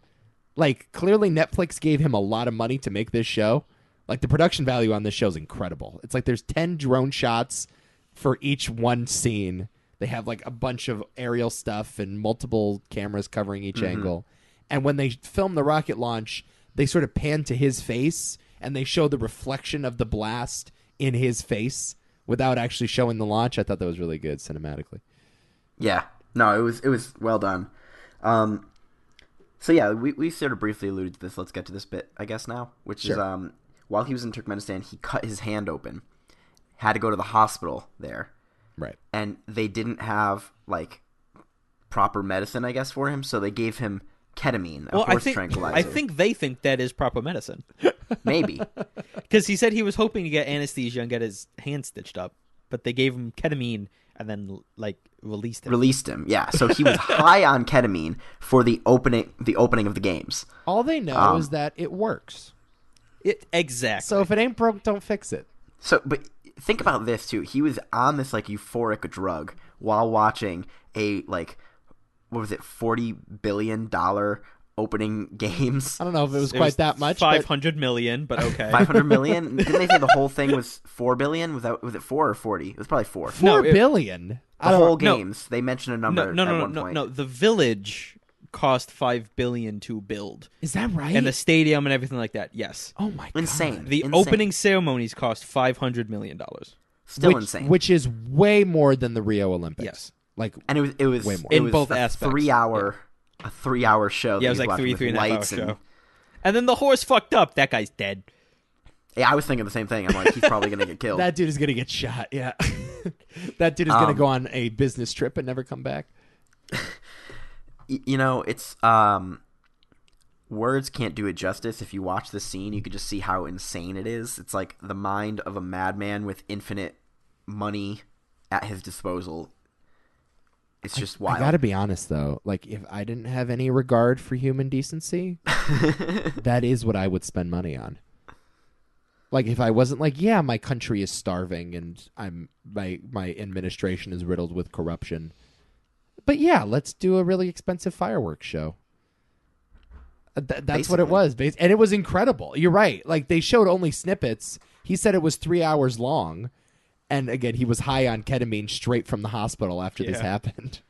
Like, clearly Netflix gave him a lot of money to make this show. Like, the production value on this show is incredible. It's like there's 10 drone shots for each one scene. They have like a bunch of aerial stuff and multiple cameras covering each angle. And when they film the rocket launch, they sort of pan to his face and they show the reflection of the blast in his face without actually showing the launch. I thought that was really good cinematically. Yeah. No, it was well done. So yeah, we sort of briefly alluded to this. Let's get to this bit, I guess, now, which is while he was in Turkmenistan, he cut his hand open. Had to go to the hospital there. Right. And they didn't have, like, proper medicine, I guess, for him, so they gave him ketamine, a horse tranquilizer. I think they think that is proper medicine. Maybe. Because he said he was hoping to get anesthesia and get his hand stitched up, but they gave him ketamine and then, like, released him. Yeah. So he was high on ketamine for the opening of the games. All they know is that it works. Exactly. So if it ain't broke, don't fix it. So, but think about this too. He was on this like euphoric drug while watching a like, what was it, $40 billion opening games. I don't know if it was quite that much. 500 million, but okay. 500 million. Didn't they say the whole thing was 4 billion? Was it 4 or 40? It was probably 4. $4 billion. The whole games. They mentioned a number at one point. No. The village cost $5 billion to build. Is that right? And the stadium and everything like that. Yes. Oh my god. Insane. The opening ceremonies cost $500 million. Still insane. Which is way more than the Rio Olympics. Yes. Like, and it was way more. It in was both a aspects. 3-hour show. Yeah, it was like 3.5 hour lights show. And then the horse fucked up. That guy's dead. Yeah, I was thinking the same thing. I'm like, he's probably gonna get killed. That dude is gonna get shot. Yeah. That dude is gonna go on a business trip and never come back. You know, it's words can't do it justice. If you watch this scene, you could just see how insane it is. It's like the mind of a madman with infinite money at his disposal. It's just wild. I gotta be honest though, like if I didn't have any regard for human decency, that is what I would spend money on. Like if I wasn't like, yeah, my country is starving and my administration is riddled with corruption. But yeah, let's do a really expensive fireworks show. That's what it was. And it was incredible. You're right. Like they showed only snippets. He said it was 3 hours long. And again, he was high on ketamine straight from the hospital after this happened.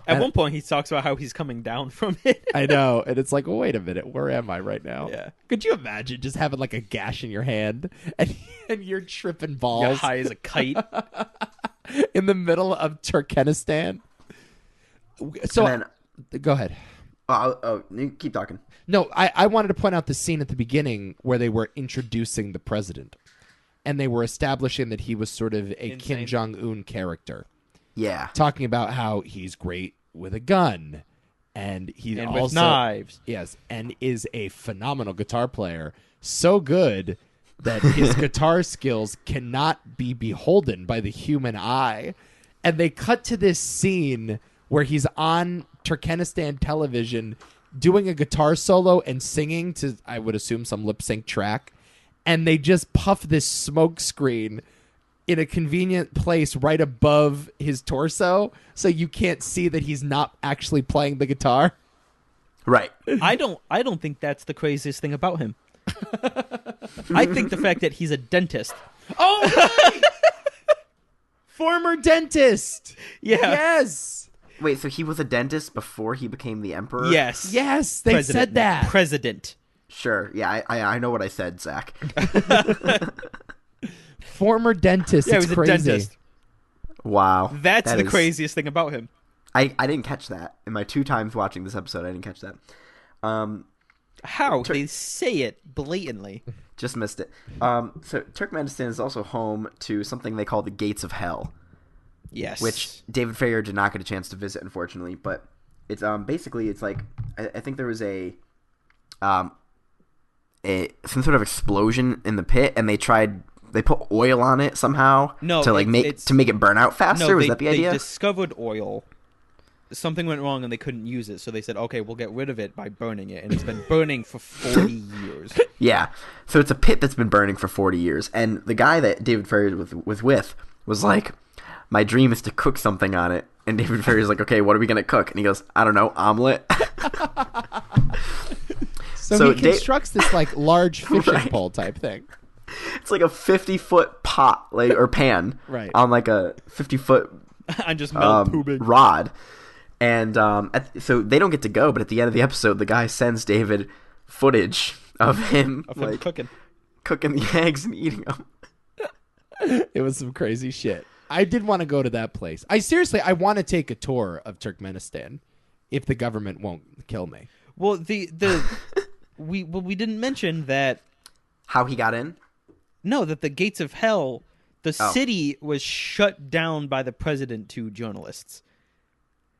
At one point, he talks about how he's coming down from it. I know. And it's like, well, wait a minute. Where am I right now? Yeah. Could you imagine just having like a gash in your hand and you're tripping balls? You're high as a kite. In the middle of Turkmenistan. So, go ahead. You keep talking. No, I wanted to point out the scene at the beginning where they were introducing the president. And they were establishing that he was sort of a Kim Jong-un character. Yeah. Talking about how he's great with a gun. And he's also... with knives. Yes, and is a phenomenal guitar player. So good that his guitar skills cannot be beholden by the human eye. And they cut to this scene where he's on Turkmenistan television doing a guitar solo and singing to, I would assume, some lip-sync track. And they just puff this smoke screen in a convenient place right above his torso so you can't see that he's not actually playing the guitar. Right. I don't think that's the craziest thing about him. I think the fact that he's a dentist. Oh, right! Former dentist. Yeah. Yes. Wait, so he was a dentist before he became the emperor? Yes. Yes, they said that. President. Sure. Yeah, I know what I said, Zach. Former dentist. Yeah, he it's was crazy. a dentist. Wow. That's that the is- craziest thing about him. I didn't catch that. In my 2 times watching this episode, I didn't catch that. How? They say it blatantly. Just missed it. So Turkmenistan is also home to something they call the Gates of Hell, Yes. which David Farrier did not get a chance to visit, unfortunately. But it's basically it's like I think there was a some sort of explosion in the pit, and they put oil on it somehow to make it burn out faster. No, Was that the idea? They discovered oil. Something went wrong and they couldn't use it, so they said, "Okay, we'll get rid of it by burning it." And it's been burning for 40 years. Yeah. So it's a pit that's been burning for 40 years, and the guy that David Farrier was with was like, "My dream is to cook something on it." And David Farrier's like, "Okay, what are we gonna cook?" And he goes, "I don't know, omelet." So he constructs this like large fishing Right. pole type thing. It's like a 50-foot pot, or pan, Right. on like a 50-foot I'm just melt pooping. rod. And so they don't get to go, but at the end of the episode, the guy sends David footage of him Cooking. cooking the eggs and eating them. It was some crazy shit. I did want to go to that place. I want to take a tour of Turkmenistan if the government won't kill me. Well, we didn't mention that. How he got in? No, that the gates of hell, the city was shut down by the president to journalists.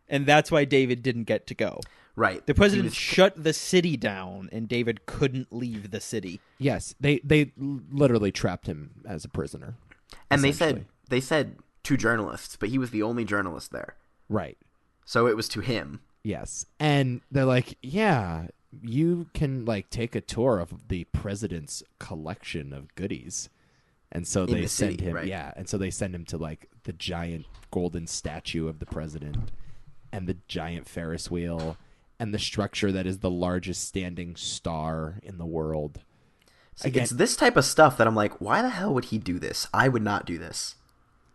And that's why David didn't get to go. Right. The president shut the city down, and David couldn't leave the city. Yes, they literally trapped him as a prisoner. And they essentially. said 2 journalists, but he was the only journalist there. Right. So it was to him. Yes. And they're like, yeah, you can like take a tour of the president's collection of goodies. And so they send him, right. and so they send him to like the giant golden statue of the president and the giant Ferris wheel and the structure that is the largest standing star in the world. See, it's this type of stuff that I'm like, why the hell would he do this? I would not do this.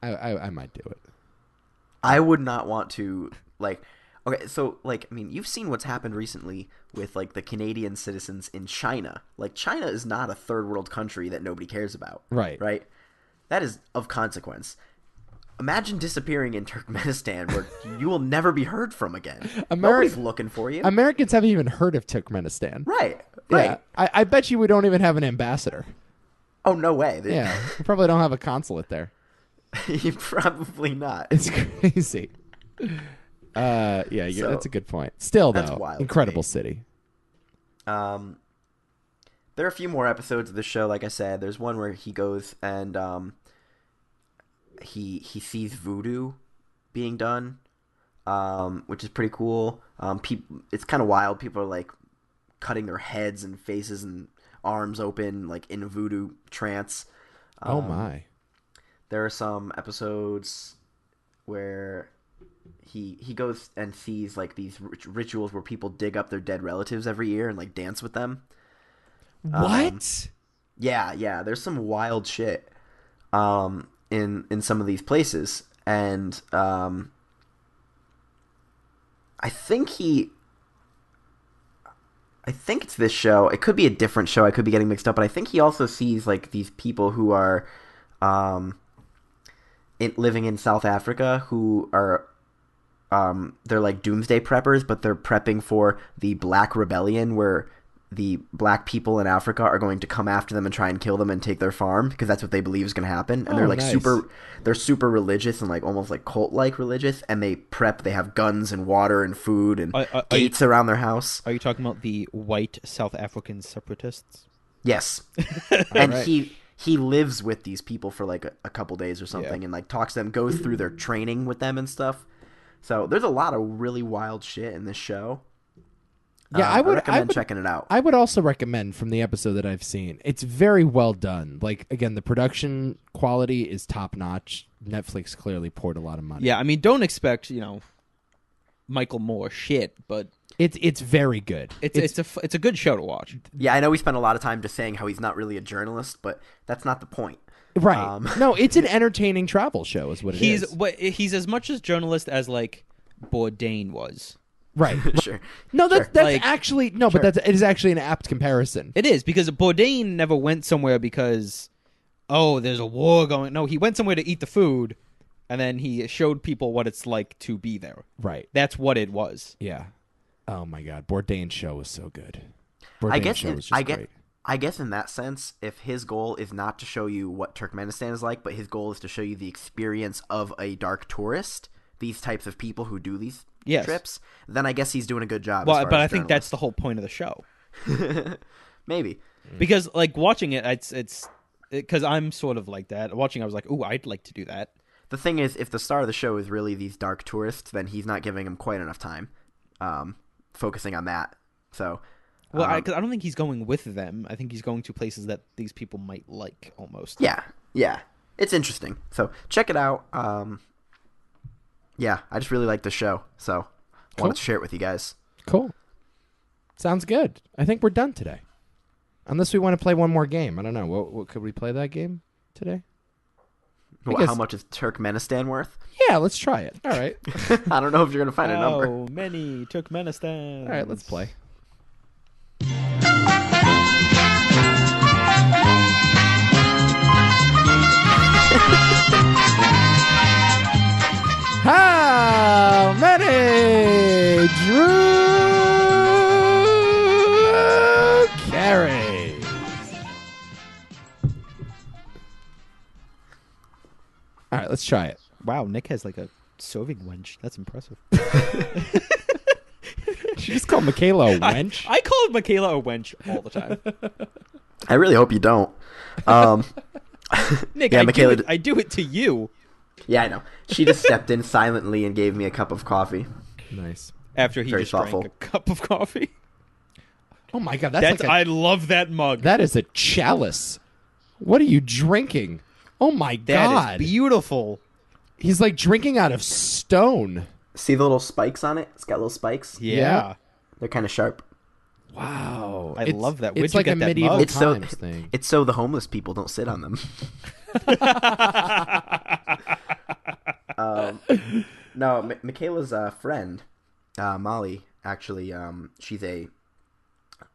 I might do it. I would not want to, like... Okay, so, like, I mean, you've seen what's happened recently with, like, the Canadian citizens in China. Like, China is not a third world country that nobody cares about. Right. Right? That is of consequence. Imagine disappearing in Turkmenistan where you will never be heard from again. Nobody's looking for you. Americans haven't even heard of Turkmenistan. Right. Yeah, I bet you we don't even have an ambassador. Oh, no way. Yeah, we probably don't have a consulate there. Probably not. It's crazy. That's a good point. Still, That's though, wild to incredible me. city. There are a few more episodes of the show, like I said. There's one where he goes and he sees voodoo being done, which is pretty cool. It's kind of wild. People are like cutting their heads and faces and arms open, like in voodoo trance. Oh my! There are some episodes where he goes and sees like these rituals where people dig up their dead relatives every year and like dance with them. What? Yeah. There's some wild shit in some of these places, and I think it's this show. It could be a different show. I could be getting mixed up, but I think he also sees like these people who are living in South Africa who are they're like doomsday preppers, but they're prepping for the Black Rebellion, where the black people in Africa are going to come after them and try and kill them and take their farm, because that's what they believe is going to happen. And they're like nice. super religious and like almost like cult-like religious, and they prep. They have guns and water and food and gates around their house. Are you talking about the white South African separatists? Yes. And right. he lives with these people for like a couple days or something, and like talks to them, goes through their training with them and stuff. So there's a lot of really wild shit in this show. Yeah, I would recommend checking it out. I would also recommend from the episode that I've seen. It's very well done. Like, again, the production quality is top notch. Netflix clearly poured a lot of money. Yeah, I mean, don't expect Michael Moore shit, but it's very good. It's a good show to watch. Yeah, I know we spent a lot of time just saying how he's not really a journalist, but that's not the point. Right. No, it's an entertaining travel show is what it is. He's as much as journalist as like Bourdain was. Right. Sure. No, that's Like, actually no, sure. but it is actually an apt comparison. It is, because Bourdain never went somewhere because there's a war going. No, he went somewhere to eat the food, and then he showed people what it's like to be there. Right. That's what it was. Yeah. Oh my God, Bourdain's show was so good. I Bourdain's show was just great. I guess in that sense, if his goal is not to show you what Turkmenistan is like, but his goal is to show you the experience of a dark tourist, these types of people who do these trips, then I guess he's doing a good job. Well, but I think that's the whole point of the show. Maybe. Because like watching it, it's because I'm sort of like that. Watching, I was like, "Ooh, I'd like to do that." The thing is, if the star of the show is really these dark tourists, then he's not giving them quite enough time focusing on that. So, well, because I don't think he's going with them. I think he's going to places that these people might like almost. Yeah, it's interesting. So check it out. Yeah, I just really like the show, so I wanted to share it with you guys. Cool. Sounds good. I think we're done today. Unless we want to play one more game. I don't know. What could we play that game today? How much is Turkmenistan worth? Yeah, let's try it. All right. I don't know if you're going to find a number. Oh, many Turkmenistan. All right, let's play. How many Careys? All right, let's try it. Wow, Nick has like a serving wench. That's impressive. She just called Michaela a wench. I called Michaela a wench all the time. I really hope you don't. Nick, yeah, I do it to you. Yeah, I know. She just stepped in silently and gave me a cup of coffee. Nice. After he Very just thoughtful. drank a cup of coffee. Oh my God, that's like I love that mug. that is a chalice. What are you drinking? Oh my That God. is beautiful. He's like drinking out of stone. See the little spikes on it? It's got little spikes. Yeah. They're kind of sharp. Wow. I love that. Where'd It's you like get a that medieval mug? It's so times thing. it's so the homeless people don't sit on them. No, Michaela's friend, Molly, actually, she's a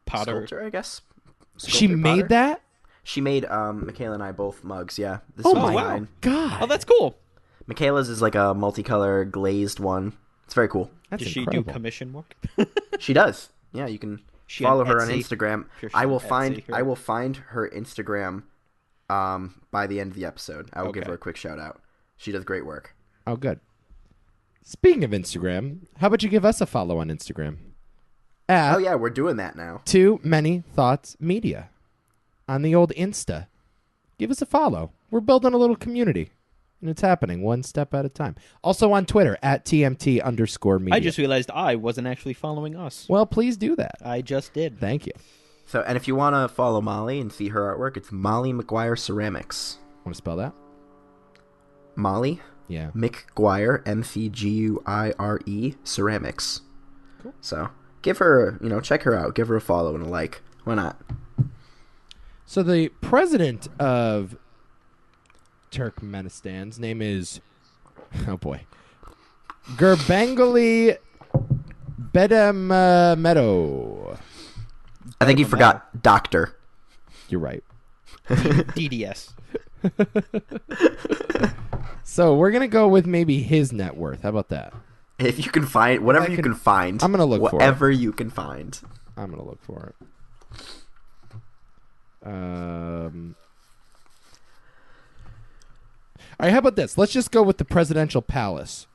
Potter. sculptor, I guess. She Sculptor, made potter. that? She made Michaela and I both mugs. Yeah, this Oh is my mine. God. Oh, that's cool. Michaela's is like a multicolor glazed one. It's very cool. That's Does incredible. she do commission work? She does. Yeah, you can She on follow her on Etsy? Instagram. Sure she's I will on find Etsy, I will find her Instagram by the end of the episode. I will give Okay. her a quick shout out. She does great work. Oh, good. Speaking of Instagram, how about you give us a follow on Instagram? At Oh yeah, we're doing that now. Too Many Thoughts Media on the old Insta. Give us a follow. We're building a little community, and it's happening one step at a time. Also on Twitter, at TMT_media. I just realized I wasn't actually following us. Well, please do that. I just did. Thank you. So, and if you want to follow Molly and see her artwork, it's Molly McGuire Ceramics. Want to spell that? Molly Yeah. McGuire, McGuire Ceramics. Cool. So give her, check her out. Give her a follow and a like. Why not? So the president of Turkmenistan's name is, oh boy, Gurbanguly Bedammedo. I think you forgot doctor. You're right. DDS. So we're gonna go with maybe his net worth. How about that? If you can find whatever you can find, I'm gonna look for it. whatever you can find. I'm gonna look for it. All right, how about this? Let's just go with the presidential palace.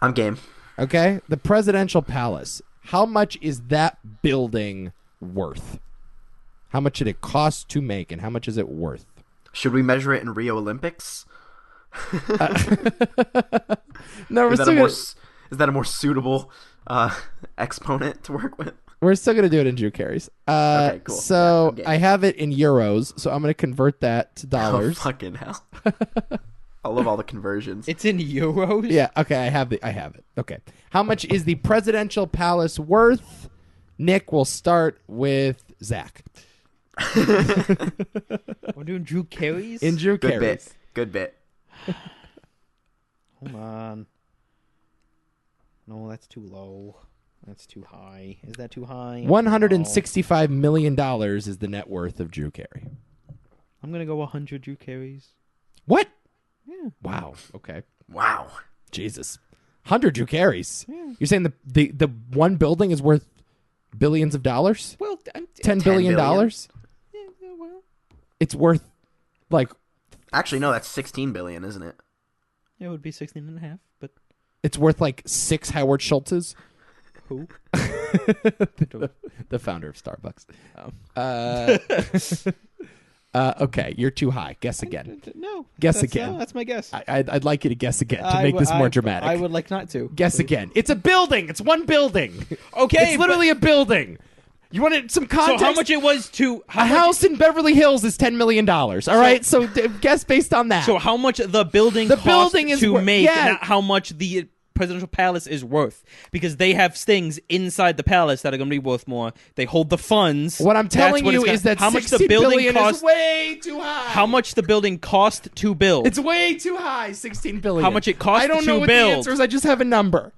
I'm game. Okay, the presidential palace. How much is that building worth? How much did it cost to make, and how much is it worth? Should we measure it in Rio Olympics? No, Is that a more suitable exponent to work with? we're still gonna do it in Drew Careys. Okay, cool. So Yeah, I have it in euros, so I'm gonna convert that to Oh, dollars. fucking hell. I love all the conversions. It's in euros? Yeah, okay, I have it. Okay. How much is the presidential palace worth? Nick, will start with Zach. We're doing Drew Careys? In Drew Good Careys. bit. Good bit. Hold on. No, that's too low. That's too high. Is that too high? $165 million is the net worth of Drew Carey. I'm going to go 100 Drew Careys. What? Yeah. Wow. Okay. Wow. Jesus. 100 Drew Careys. Yeah. You're saying the one building is worth billions of dollars? Well, $10 billion? billion? well, It's worth like Actually, no, that's 16 billion, isn't it? it would be 16 and a half, but it's worth like 6 Howard Schultzes. who? The founder of Starbucks. Okay, you're too high. Guess again. No. Guess that's, again. that's my guess. I'd like you to guess again to make this more dramatic. I would like not to. Guess again. It's a building. It's one building. Okay, It's literally a building. You wanted some So context? how much it was to... A house in Beverly Hills is $10 million. All right? So guess based on that. So how much the building The cost building is to wor- make, yeah. not how much the presidential palace is worth. Because they have things inside the palace that are going to be worth more. They hold the funds. What I'm telling That's you it's got- is that how much the $60 building billion cost. is way too high. How much the building cost to build? It's way too high. $16 billion. How much it cost I don't to know what build. the answer is. I just have a number.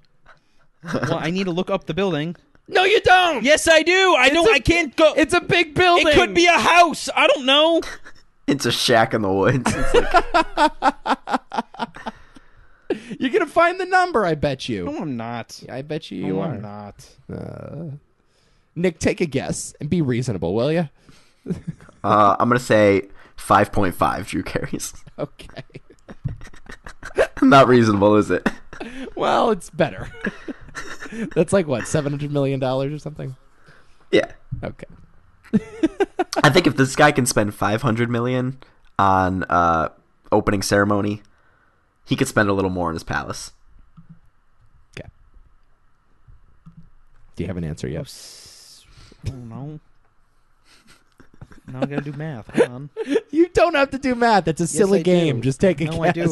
Well, I need to look up the building. No, you don't. Yes, I do. I can't go. It's a big building. It could be a house. I don't know. It's a shack in the woods. It's like, You're gonna find the number. I bet you. No, I'm not. I bet you No, are. I'm not. Nick, take a guess and be reasonable, will you? I'm going to say 5.5 Drew Careys. Okay. Not reasonable, is it? Well, it's better. That's like what, $700 million or something? Yeah. Okay. I think if this guy can spend 500 million on opening ceremony, he could spend a little more in his palace. Okay. Do you have an answer yet? I don't know. Now I gotta do math. Hold on. You don't have to do math. That's a silly I game. do. Just take a No, guess. I do.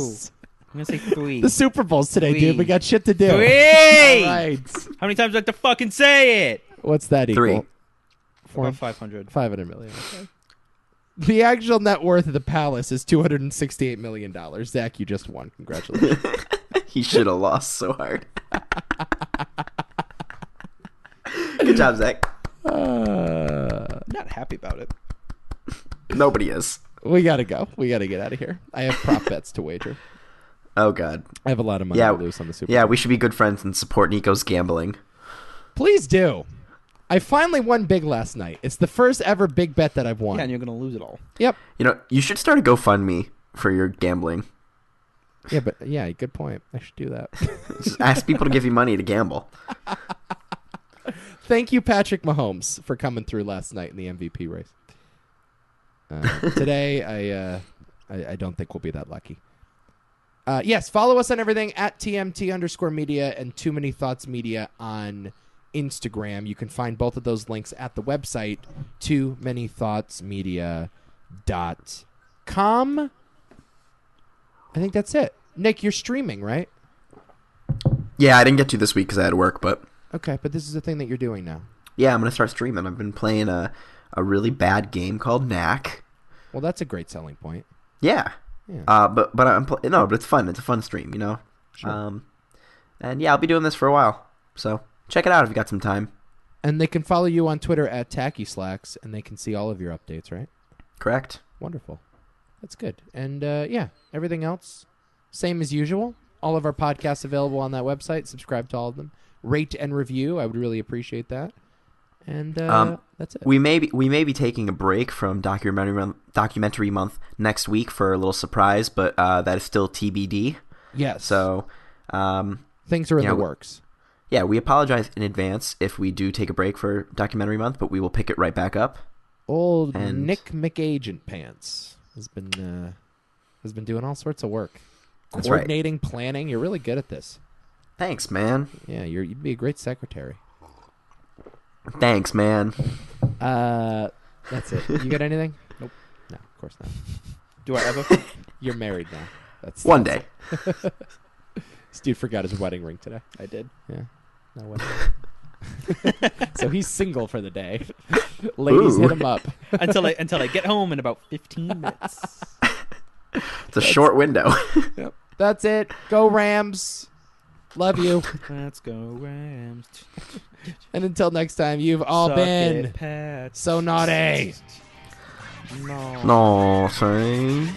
I'm gonna say 3. The Super Bowl's today, dude. 3. We got shit to do. 3! All right. How many times do I have to fucking say it? What's that equal? 3. About 500. $500 million. Okay. The actual net worth of the palace is $268 million. Zach, you just won. Congratulations. He should have lost so hard. Good job, Zach. I'm not happy about it. Nobody is. We gotta go. We gotta get out of here. I have prop bets to wager. Oh, God. I have a lot of money Yeah, to lose on the Super yeah, Bowl. we should be good friends and support Nico's gambling. Please do. I finally won big last night. It's the first ever big bet that I've won. Yeah, and you're gonna lose it all. Yep. You know, you should start a GoFundMe for your gambling. Yeah, but yeah, good point. I should do that. Just ask people to give you money to gamble. Thank you, Patrick Mahomes, for coming through last night in the MVP race. Today, I don't think we'll be that lucky. Yes, follow us on everything at TMT_media and Too Many Thoughts Media on Instagram. You can find both of those links at the website, toomanythoughtsmedia.com. I think that's it. Nick, you're streaming, right? Yeah, I didn't get to this week because I had work, but Okay, but this is a thing that you're doing now. yeah, I'm gonna start streaming. I've been playing a really bad game called Knack. Well, that's a great selling point. Yeah. Yeah. But but it's fun. It's a fun stream, you know. Sure. And yeah, I'll be doing this for a while. So check it out if you got some time. And they can follow you on Twitter at TackySlacks, and they can see all of your updates, right? Correct. Wonderful. That's good. And yeah, everything else, same as usual. All of our podcasts available on that website. Subscribe to all of them. Rate and review. I would really appreciate that. And that's it. We may be taking a break from documentary month next week for a little surprise, but that is still TBD. Yes. So things are in the works. Yeah, we apologize in advance if we do take a break for documentary month, but we will pick it right back up. Old Nick McAgent Pants has been doing all sorts of work. That's Coordinating, planning. You're really good at this. Thanks, man. Yeah, you'd be a great secretary. Thanks, man. That's it. You got anything? Nope. No, of course not. Do I ever? You're married now. That's One day. This dude forgot his wedding ring today. I did. Yeah. No wedding ring. So he's single for the day. Ladies, hit him up. until I get home in about 15 minutes. It's a short window. Yep. That's it. Go Rams. Love you. Let's go Rams. And until next time, you've all Suck been it, Pats. so naughty. No. No, sorry.